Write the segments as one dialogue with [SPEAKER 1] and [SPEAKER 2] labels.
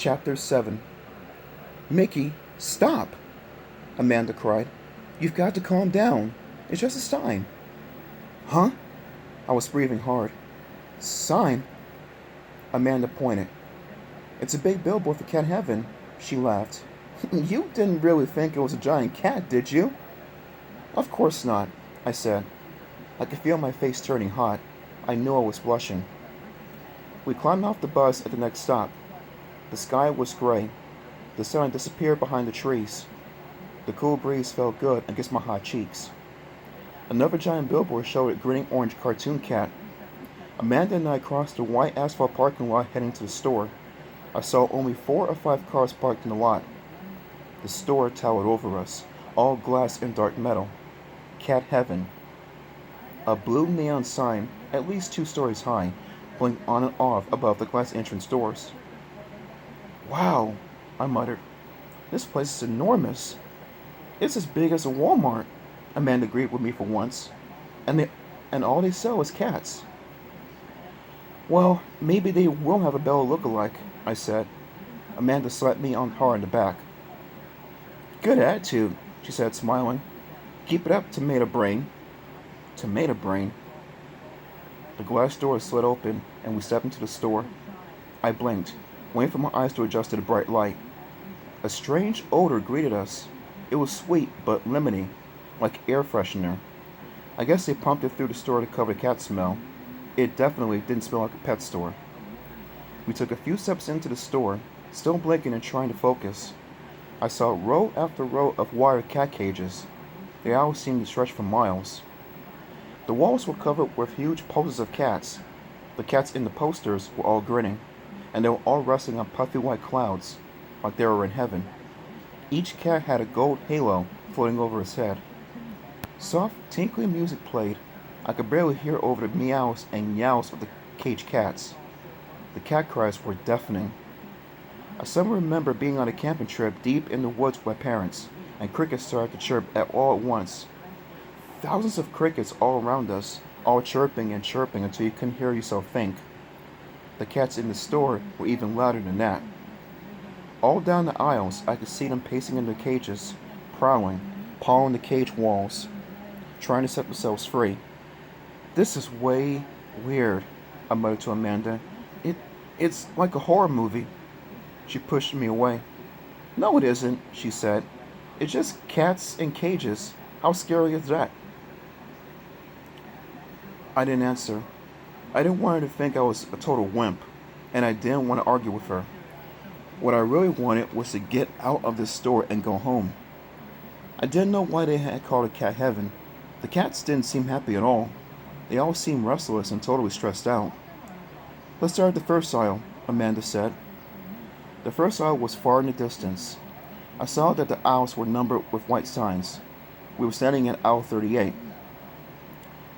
[SPEAKER 1] Chapter 7. Mickey, stop! Amanda cried. You've got to calm down. It's just a sign. Huh? I was breathing hard. Sign? Amanda pointed. It's a big billboard for cat heaven. She laughed. You didn't really think it was a giant cat, did you? Of course not, I said. I could feel my face turning hot. I knew I was blushing. We climbed off the bus at the next stop. The sky was gray. The sun disappeared behind the trees. The cool breeze felt good against my hot cheeks. Another giant billboard showed a grinning orange cartoon cat. Amanda and I crossed the white asphalt parking lot heading to the store. I saw only 4 or 5 cars parked in the lot. The store towered over us, all glass and dark metal. Cat Heaven. A blue neon sign, at least 2 stories high, blinked on and off above the glass entrance doors. Wow, I muttered. This place is enormous. It's as big as a Walmart, Amanda agreed with me for once. And all they sell is cats. Well, maybe they will have a Bella look-alike, I said. Amanda slapped me hard on the back. Good attitude, she said, smiling. Keep it up, tomato brain. Tomato brain? The glass door slid open, and we stepped into the store. I blinked, waiting for my eyes to adjust to the bright light. A strange odor greeted us. It was sweet, but lemony, like air freshener. I guess they pumped it through the store to cover the cat smell. It definitely didn't smell like a pet store. We took a few steps into the store, still blinking and trying to focus. I saw row after row of wire cat cages. They all seemed to stretch for miles. The walls were covered with huge posters of cats. The cats in the posters were all grinning, and they were all resting on puffy white clouds, like they were in heaven. Each cat had a gold halo floating over his head. Soft, tinkling music played. I could barely hear over the meows and yows of the caged cats. The cat cries were deafening. I suddenly remember being on a camping trip deep in the woods with my parents, and crickets started to chirp all at once. Thousands of crickets all around us, all chirping and chirping until you couldn't hear yourself think. The cats in the store were even louder than that. All down the aisles, I could see them pacing in their cages, prowling, pawing the cage walls, trying to set themselves free. This is way weird, I muttered to Amanda. It's like a horror movie. She pushed me away. No, it isn't, she said. It's just cats in cages. How scary is that? I didn't answer. I didn't want her to think I was a total wimp, and I didn't want to argue with her. What I really wanted was to get out of this store and go home. I didn't know why they had called it Cat Heaven. The cats didn't seem happy at all. They all seemed restless and totally stressed out. Let's start at the first aisle, Amanda said. The first aisle was far in the distance. I saw that the aisles were numbered with white signs. We were standing at aisle 38.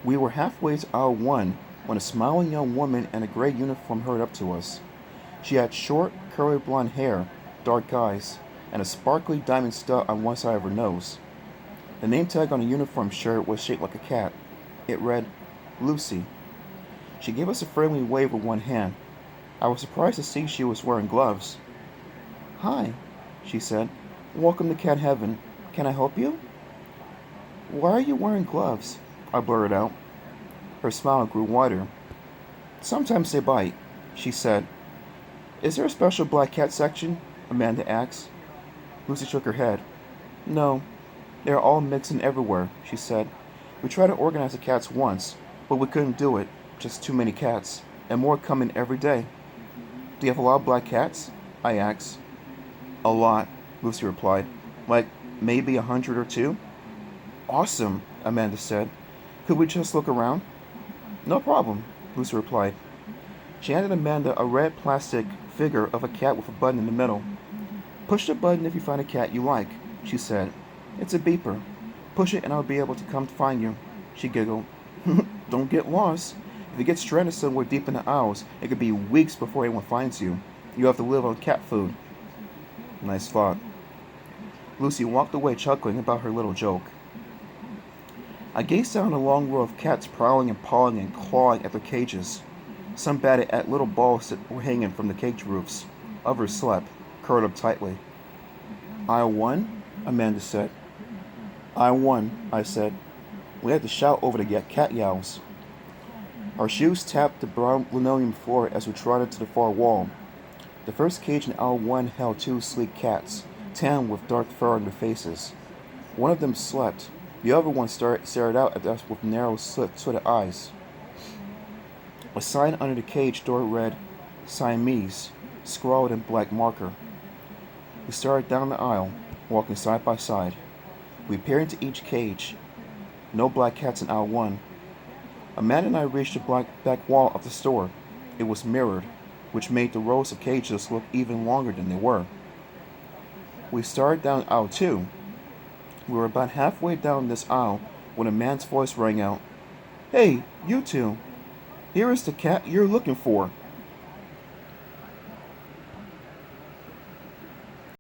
[SPEAKER 1] We were halfway to aisle 1 when a smiling young woman in a gray uniform hurried up to us. She had short, curly blonde hair, dark eyes, and a sparkly diamond stud on one side of her nose. The name tag on the uniform shirt was shaped like a cat. It read, Lucy. She gave us a friendly wave with one hand. I was surprised to see she was wearing gloves. Hi, she said. Welcome to Cat Heaven. Can I help you? Why are you wearing gloves? I blurted out. Her smile grew wider. Sometimes they bite, she said. Is there a special black cat section? Amanda asked. Lucy shook her head. No, they're all mixed in everywhere, she said. We tried to organize the cats once, but we couldn't do it. Just too many cats, and more coming every day. Do you have a lot of black cats? I asked. A lot, Lucy replied. Like maybe 100 or 2? Awesome, Amanda said. Could we just look around? No problem, Lucy replied. She handed Amanda a red plastic figure of a cat with a button in the middle. Push the button if you find a cat you like, she said. It's a beeper. Push it and I'll be able to come find you, she giggled. Don't get lost. If you get stranded somewhere deep in the aisles, it could be weeks before anyone finds you. You have to live on cat food. Nice thought. Lucy walked away chuckling about her little joke. I gazed down a long row of cats prowling and pawing and clawing at their cages. Some batted at little balls that were hanging from the cage roofs. Others slept, curled up tightly. Aisle 1? Amanda said. Aisle 1, I said. We had to shout over the cat yowls. Our shoes tapped the brown linoleum floor as we trotted to the far wall. The first cage in aisle 1 held two sleek cats, tan with dark fur on their faces. One of them slept. The other one stared out at us with narrow, slitted eyes. A sign under the cage door read, Siamese, scrawled in black marker. We started down the aisle, walking side by side. We peered into each cage. No black cats in aisle 1. Amanda and I reached the back wall of the store. It was mirrored, which made the rows of cages look even longer than they were. We started down aisle 2. We were about halfway down this aisle when a man's voice rang out. Hey, you two! Here is the cat you're looking for.